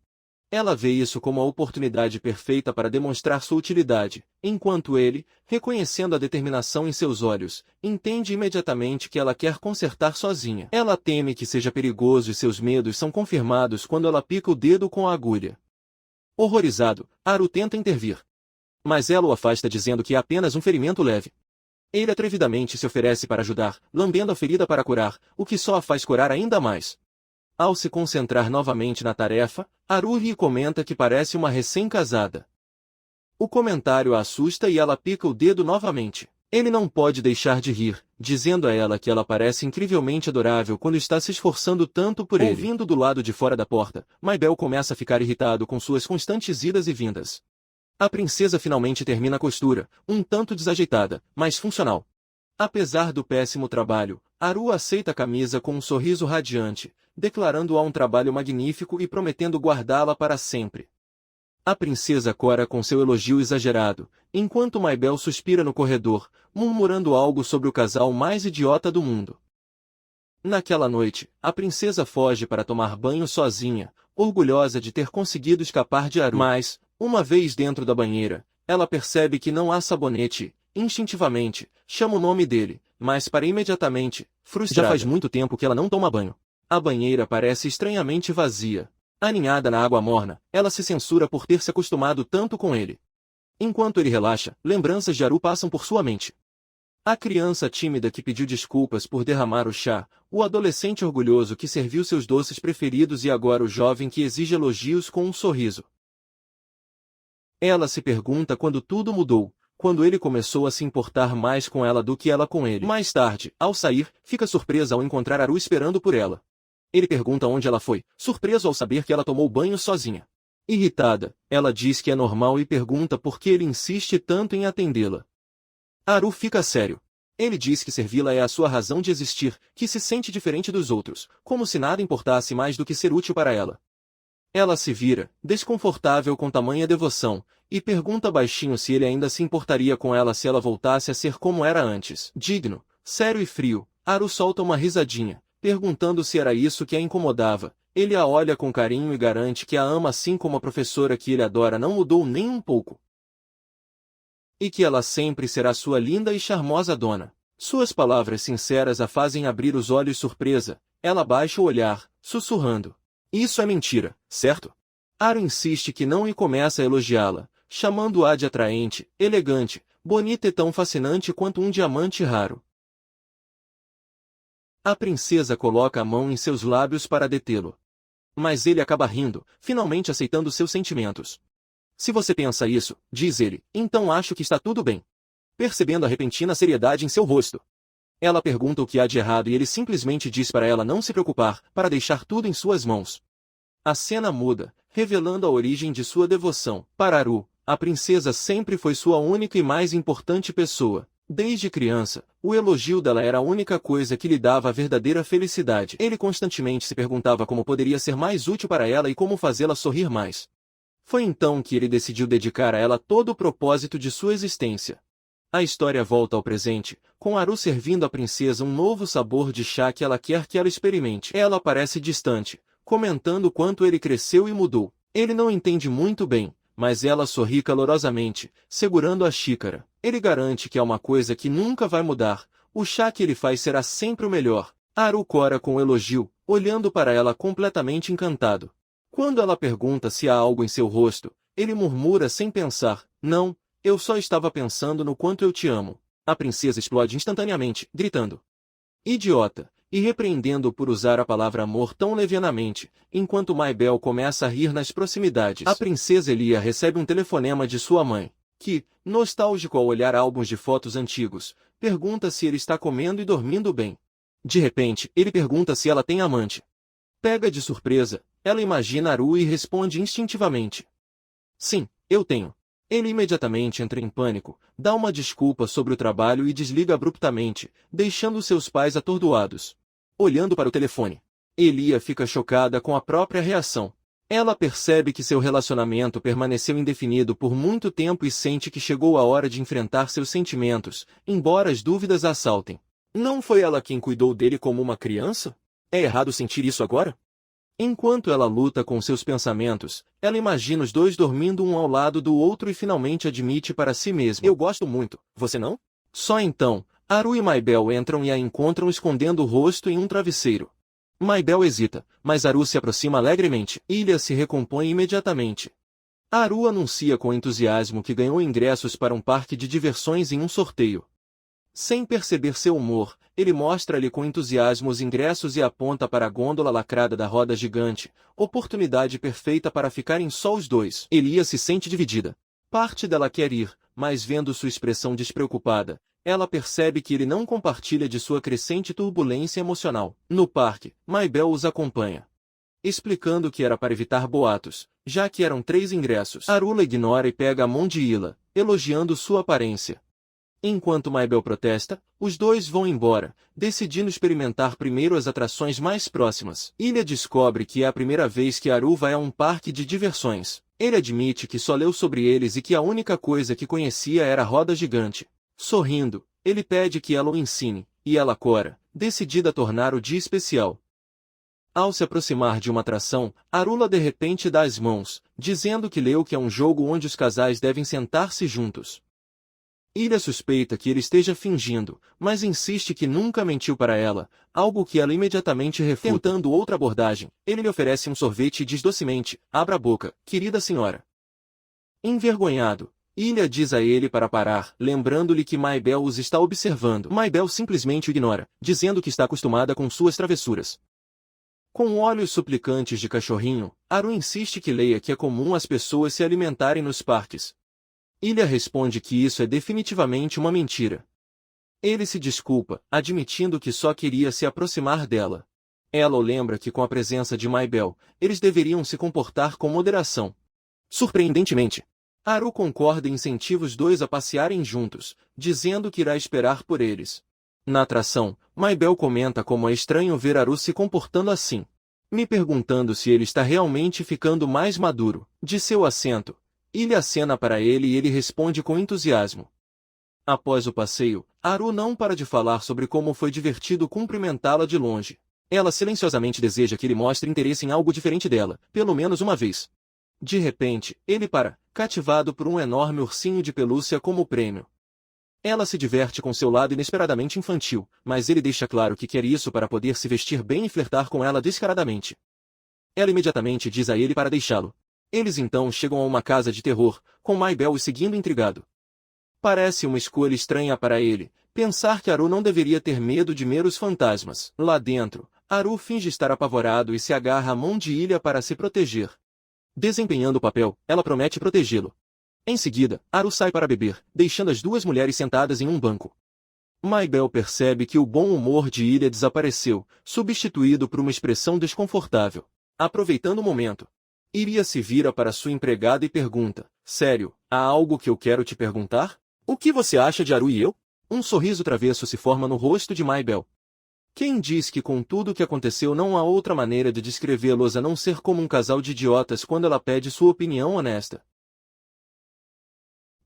Ela vê isso como a oportunidade perfeita para demonstrar sua utilidade, enquanto ele, reconhecendo a determinação em seus olhos, entende imediatamente que ela quer consertar sozinha. Ela teme que seja perigoso e seus medos são confirmados quando ela pica o dedo com a agulha. Horrorizado, Haru tenta intervir. Mas ela o afasta dizendo que é apenas um ferimento leve. Ele atrevidamente se oferece para ajudar, lambendo a ferida para curar, o que só a faz corar ainda mais. Ao se concentrar novamente na tarefa, Haru lhe comenta que parece uma recém-casada. O comentário a assusta e ela pica o dedo novamente. Ele não pode deixar de rir, dizendo a ela que ela parece incrivelmente adorável quando está se esforçando tanto por ele. Ouvindo do lado de fora da porta, Maibel começa a ficar irritado com suas constantes idas e vindas. A princesa finalmente termina a costura, um tanto desajeitada, mas funcional. Apesar do péssimo trabalho, Haru aceita a camisa com um sorriso radiante, declarando-a um trabalho magnífico e prometendo guardá-la para sempre. A princesa cora com seu elogio exagerado, enquanto Maibel suspira no corredor, murmurando algo sobre o casal mais idiota do mundo. Naquela noite, a princesa foge para tomar banho sozinha, orgulhosa de ter conseguido escapar de Haru. Mas, uma vez dentro da banheira, ela percebe que não há sabonete. Instintivamente, chama o nome dele, mas para imediatamente, frustrada. Já faz muito tempo que ela não toma banho. A banheira parece estranhamente vazia. Aninhada na água morna, ela se censura por ter se acostumado tanto com ele. Enquanto ele relaxa, lembranças de Haru passam por sua mente. A criança tímida que pediu desculpas por derramar o chá, o adolescente orgulhoso que serviu seus doces preferidos e agora o jovem que exige elogios com um sorriso. Ela se pergunta quando tudo mudou. Quando ele começou a se importar mais com ela do que ela com ele. Mais tarde, ao sair, fica surpresa ao encontrar Haru esperando por ela. Ele pergunta onde ela foi, surpreso ao saber que ela tomou banho sozinha. Irritada, ela diz que é normal e pergunta por que ele insiste tanto em atendê-la. Haru fica sério. Ele diz que servi-la é a sua razão de existir, que se sente diferente dos outros, como se nada importasse mais do que ser útil para ela. Ela se vira, desconfortável com tamanha devoção, e pergunta baixinho se ele ainda se importaria com ela se ela voltasse a ser como era antes. Digno, sério e frio, Haru solta uma risadinha, perguntando se era isso que a incomodava. Ele a olha com carinho e garante que a ama assim como a professora que ele adora não mudou nem um pouco. E que ela sempre será sua linda e charmosa dona. Suas palavras sinceras a fazem abrir os olhos surpresa. Ela baixa o olhar, sussurrando. Isso é mentira, certo? Haru insiste que não e começa a elogiá-la, chamando-a de atraente, elegante, bonita e tão fascinante quanto um diamante raro. A princesa coloca a mão em seus lábios para detê-lo. Mas ele acaba rindo, finalmente aceitando seus sentimentos. Se você pensa isso, diz ele, então acho que está tudo bem. Percebendo a repentina seriedade em seu rosto. Ela pergunta o que há de errado e ele simplesmente diz para ela não se preocupar, para deixar tudo em suas mãos. A cena muda, revelando a origem de sua devoção. Para Haru, a princesa sempre foi sua única e mais importante pessoa. Desde criança, o elogio dela era a única coisa que lhe dava a verdadeira felicidade. Ele constantemente se perguntava como poderia ser mais útil para ela e como fazê-la sorrir mais. Foi então que ele decidiu dedicar a ela todo o propósito de sua existência. A história volta ao presente, com Haru servindo à princesa um novo sabor de chá que ela quer que ela experimente. Ela parece distante, comentando quanto ele cresceu e mudou. Ele não entende muito bem, mas ela sorri calorosamente, segurando a xícara. Ele garante que é uma coisa que nunca vai mudar, o chá que ele faz será sempre o melhor. Haru cora com elogio, olhando para ela completamente encantado. Quando ela pergunta se há algo em seu rosto, ele murmura sem pensar, não, eu só estava pensando no quanto eu te amo. A princesa explode instantaneamente, gritando. Idiota! E repreendendo-o por usar a palavra amor tão levianamente, enquanto Maibel começa a rir nas proximidades. A princesa Elia recebe um telefonema de sua mãe. que, nostálgico ao olhar álbuns de fotos antigos, pergunta se ele está comendo e dormindo bem. De repente, ele pergunta se ela tem amante. Pega de surpresa, ela imagina Haru e responde instintivamente: sim, eu tenho. Ele imediatamente entra em pânico, dá uma desculpa sobre o trabalho e desliga abruptamente, deixando seus pais atordoados. Olhando para o telefone, Elia fica chocada com a própria reação. Ela percebe que seu relacionamento permaneceu indefinido por muito tempo e sente que chegou a hora de enfrentar seus sentimentos, embora as dúvidas a assaltem. Não foi ela quem cuidou dele como uma criança? É errado sentir isso agora? Enquanto ela luta com seus pensamentos, ela imagina os dois dormindo um ao lado do outro e finalmente admite para si mesma: eu gosto muito, você não? Só então, Haru e Maibel entram e a encontram escondendo o rosto em um travesseiro. Maibel hesita, mas Haru se aproxima alegremente. Ilha se recompõe imediatamente. Haru anuncia com entusiasmo que ganhou ingressos para um parque de diversões em um sorteio. Sem perceber seu humor, ele mostra-lhe com entusiasmo os ingressos e aponta para a gôndola lacrada da roda gigante, oportunidade perfeita para ficarem só os dois. Elia se sente dividida. Parte dela quer ir, mas vendo sua expressão despreocupada, ela percebe que ele não compartilha de sua crescente turbulência emocional. No parque, Maibel os acompanha, explicando que era para evitar boatos, já que eram 3 ingressos. Arula ignora e pega a mão de Ila, elogiando sua aparência. Enquanto Maibel protesta, os dois vão embora, decidindo experimentar primeiro as atrações mais próximas. Ilha descobre que é a primeira vez que Haru vai a um parque de diversões. Ele admite que só leu sobre eles e que a única coisa que conhecia era a roda gigante. Sorrindo, ele pede que ela o ensine, e ela cora, decidida a tornar o dia especial. Ao se aproximar de uma atração, Arula de repente dá as mãos, dizendo que leu que é um jogo onde os casais devem sentar-se juntos. Ilha suspeita que ele esteja fingindo, mas insiste que nunca mentiu para ela, algo que ela imediatamente refuta. Tentando outra abordagem, ele lhe oferece um sorvete e diz docemente: abra a boca, querida senhora. Envergonhado, Ilha diz a ele para parar, lembrando-lhe que Maibel os está observando. Maibel simplesmente o ignora, dizendo que está acostumada com suas travessuras. Com olhos suplicantes de cachorrinho, Haru insiste que leia que é comum as pessoas se alimentarem nos parques. Ilha responde que isso é definitivamente uma mentira. Ele se desculpa, admitindo que só queria se aproximar dela. Ela o lembra que com a presença de Maibel, eles deveriam se comportar com moderação. Surpreendentemente, Haru concorda e incentiva os dois a passearem juntos, dizendo que irá esperar por eles. Na atração, Maibel comenta como é estranho ver Haru se comportando assim, me perguntando se ele está realmente ficando mais maduro. De seu assento, Ilha acena para ele e ele responde com entusiasmo. Após o passeio, Haru não para de falar sobre como foi divertido cumprimentá-la de longe. Ela silenciosamente deseja que ele mostre interesse em algo diferente dela, pelo menos uma vez. De repente, ele para, cativado por um enorme ursinho de pelúcia como prêmio. Ela se diverte com seu lado inesperadamente infantil, mas ele deixa claro que quer isso para poder se vestir bem e flertar com ela descaradamente. Ela imediatamente diz a ele para deixá-lo. Eles então chegam a uma casa de terror, com Maibel o seguindo intrigado. Parece uma escolha estranha para ele, pensar que Haru não deveria ter medo de meros fantasmas. Lá dentro, Haru finge estar apavorado e se agarra à mão de Ilha para se proteger. Desempenhando o papel, ela promete protegê-lo. Em seguida, Haru sai para beber, deixando as duas mulheres sentadas em um banco. Maibel percebe que o bom humor de Ilha desapareceu, substituído por uma expressão desconfortável. Aproveitando o momento, Ilha se vira para sua empregada e pergunta: sério, há algo que eu quero te perguntar? O que você acha de Haru e eu? Um sorriso travesso se forma no rosto de Maibel. Quem diz que com tudo o que aconteceu não há outra maneira de descrevê-los a não ser como um casal de idiotas quando ela pede sua opinião honesta?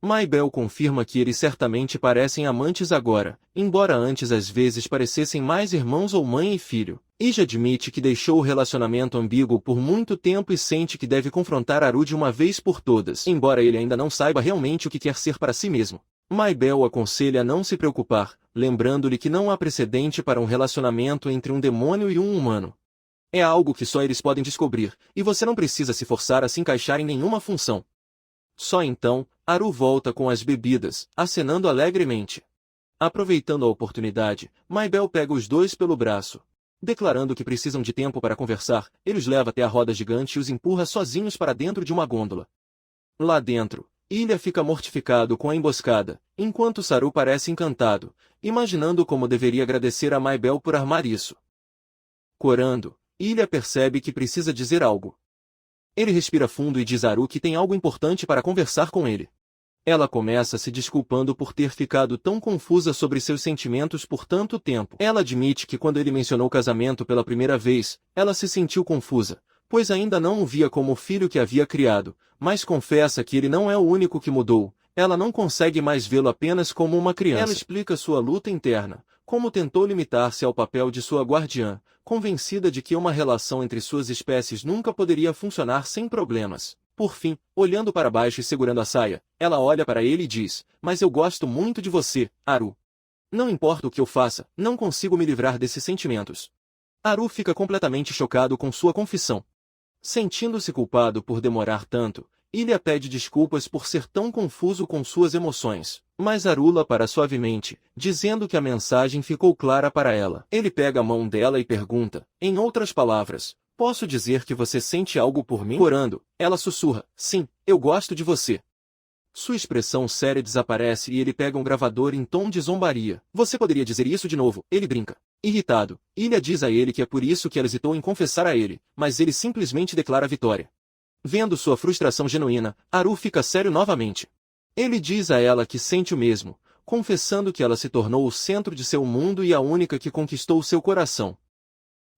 Maibel confirma que eles certamente parecem amantes agora, embora antes às vezes parecessem mais irmãos ou mãe e filho. Ija admite que deixou o relacionamento ambíguo por muito tempo e sente que deve confrontar Haru de uma vez por todas, embora ele ainda não saiba realmente o que quer ser para si mesmo. Maibel o aconselha a não se preocupar, lembrando-lhe que não há precedente para um relacionamento entre um demônio e um humano. É algo que só eles podem descobrir, e você não precisa se forçar a se encaixar em nenhuma função. Só então, Haru volta com as bebidas, acenando alegremente. Aproveitando a oportunidade, Maibel pega os dois pelo braço. Declarando que precisam de tempo para conversar, ele os leva até a roda gigante e os empurra sozinhos para dentro de uma gôndola. Lá dentro, Ilha fica mortificado com a emboscada, enquanto Saru parece encantado, imaginando como deveria agradecer a Maibel por armar isso. Corando, Ilha percebe que precisa dizer algo. Ele respira fundo e diz a Aru que tem algo importante para conversar com ele. Ela começa se desculpando por ter ficado tão confusa sobre seus sentimentos por tanto tempo. Ela admite que quando ele mencionou casamento pela primeira vez, ela se sentiu confusa, pois ainda não o via como o filho que havia criado, mas confessa que ele não é o único que mudou. Ela não consegue mais vê-lo apenas como uma criança. Ela explica sua luta interna, como tentou limitar-se ao papel de sua guardiã, convencida de que uma relação entre suas espécies nunca poderia funcionar sem problemas. Por fim, olhando para baixo e segurando a saia, ela olha para ele e diz: "Mas eu gosto muito de você, Aru. Não importa o que eu faça, não consigo me livrar desses sentimentos." Aru fica completamente chocado com sua confissão. Sentindo-se culpado por demorar tanto, Ilha pede desculpas por ser tão confuso com suas emoções, mas Arula para suavemente, dizendo que a mensagem ficou clara para ela. Ele pega a mão dela e pergunta, em outras palavras: "Posso dizer que você sente algo por mim?" Corando, ela sussurra: "Sim, eu gosto de você." Sua expressão séria desaparece e ele pega um gravador em tom de zombaria. "Você poderia dizer isso de novo?" Ele brinca. Irritado, Ilha diz a ele que é por isso que ela hesitou em confessar a ele, mas ele simplesmente declara vitória. Vendo sua frustração genuína, Aru fica sério novamente. Ele diz a ela que sente o mesmo, confessando que ela se tornou o centro de seu mundo e a única que conquistou seu coração.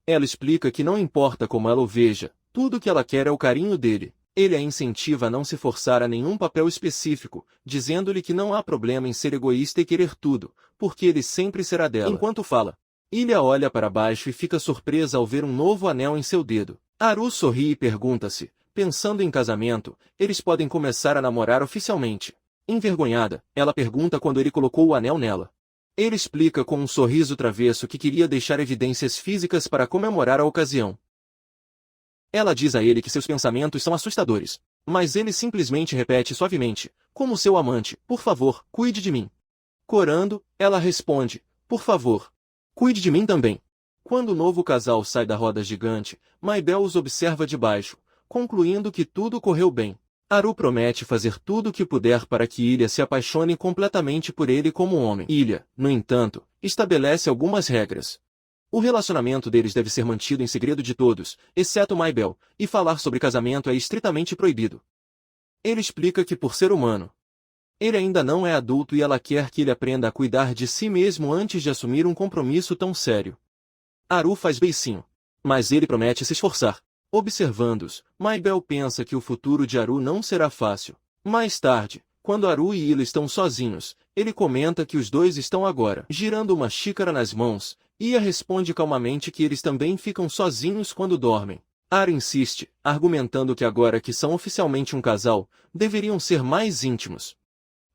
Ela explica que não importa como ela o veja, tudo que ela quer é o carinho dele. Ele a incentiva a não se forçar a nenhum papel específico, dizendo-lhe que não há problema em ser egoísta e querer tudo, porque ele sempre será dela. Enquanto fala, Ilha olha para baixo e fica surpresa ao ver um novo anel em seu dedo. Aru sorri e pergunta-se: pensando em casamento, eles podem começar a namorar oficialmente? Envergonhada, ela pergunta quando ele colocou o anel nela. Ele explica com um sorriso travesso que queria deixar evidências físicas para comemorar a ocasião. Ela diz a ele que seus pensamentos são assustadores, mas ele simplesmente repete suavemente, como seu amante: "Por favor, cuide de mim." Corando, ela responde: "Por favor, cuide de mim também." Quando o novo casal sai da roda gigante, Maibel os observa de baixo, concluindo que tudo correu bem. Aru promete fazer tudo o que puder para que Ilha se apaixone completamente por ele como homem. Ilha, no entanto, estabelece algumas regras. O relacionamento deles deve ser mantido em segredo de todos, exceto Maibel, e falar sobre casamento é estritamente proibido. Ele explica que por ser humano, ele ainda não é adulto e ela quer que ele aprenda a cuidar de si mesmo antes de assumir um compromisso tão sério. Aru faz beicinho, mas ele promete se esforçar. Observando-os, Maibel pensa que o futuro de Aru não será fácil. Mais tarde, quando Aru e Ilha estão sozinhos, ele comenta que os dois estão agora girando uma xícara nas mãos. Ilha responde calmamente que eles também ficam sozinhos quando dormem. Aru insiste, argumentando que agora que são oficialmente um casal, deveriam ser mais íntimos.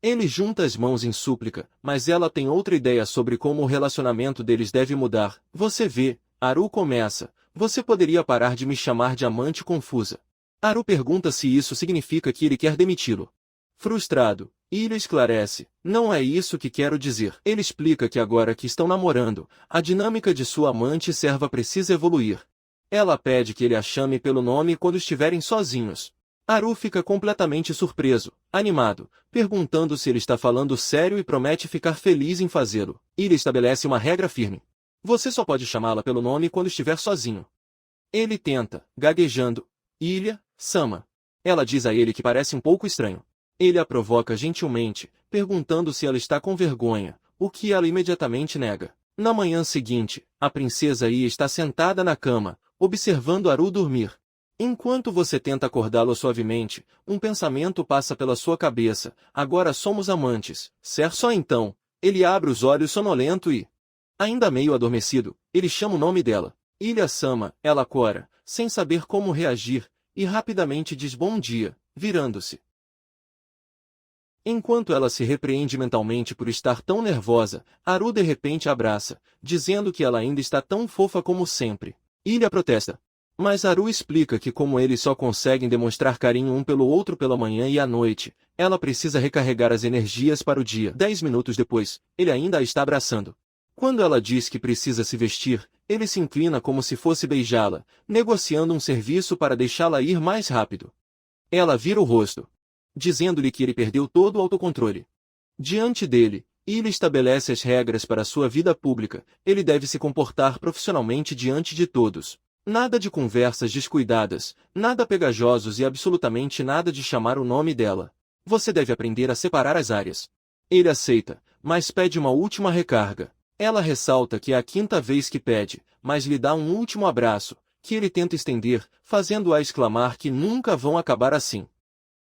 Ele junta as mãos em súplica, mas ela tem outra ideia sobre como o relacionamento deles deve mudar. "Você vê", Aru começa, "você poderia parar de me chamar de amante confusa." Aru pergunta se isso significa que ele quer demiti-lo. Frustrado, Ilha esclarece: "Não é isso que quero dizer." Ele explica que agora que estão namorando, a dinâmica de sua amante e serva precisa evoluir. Ela pede que ele a chame pelo nome quando estiverem sozinhos. Aru fica completamente surpreso, animado, perguntando se ele está falando sério e promete ficar feliz em fazê-lo. Ilha estabelece uma regra firme: "Você só pode chamá-la pelo nome quando estiver sozinho." Ele tenta, gaguejando: "Ilha, Sama." Ela diz a ele que parece um pouco estranho. Ele a provoca gentilmente, perguntando se ela está com vergonha, o que ela imediatamente nega. Na manhã seguinte, a princesa Ia está sentada na cama, observando Aru dormir. Enquanto você tenta acordá-lo suavemente, um pensamento passa pela sua cabeça: "Agora somos amantes, certo?" Só então, ele abre os olhos sonolento e, ainda meio adormecido, ele chama o nome dela. "Ilha Sama", ela cora, sem saber como reagir, e rapidamente diz bom dia, virando-se. Enquanto ela se repreende mentalmente por estar tão nervosa, Aru de repente a abraça, dizendo que ela ainda está tão fofa como sempre. Ilha protesta. Mas Aru explica que como eles só conseguem demonstrar carinho um pelo outro pela manhã e à noite, ela precisa recarregar as energias para o dia. 10 minutos depois, ele ainda a está abraçando. Quando ela diz que precisa se vestir, ele se inclina como se fosse beijá-la, negociando um serviço para deixá-la ir mais rápido. Ela vira o rosto. dizendo-lhe que ele perdeu todo o autocontrole. Diante dele, ele estabelece as regras para sua vida pública, ele deve se comportar profissionalmente diante de todos. Nada de conversas descuidadas, nada pegajosos e absolutamente nada de chamar o nome dela. Você deve aprender a separar as áreas. Ele aceita, mas pede uma última recarga. Ela ressalta que é a quinta vez que pede, mas lhe dá um último abraço, que ele tenta estender, fazendo-a exclamar que nunca vão acabar assim.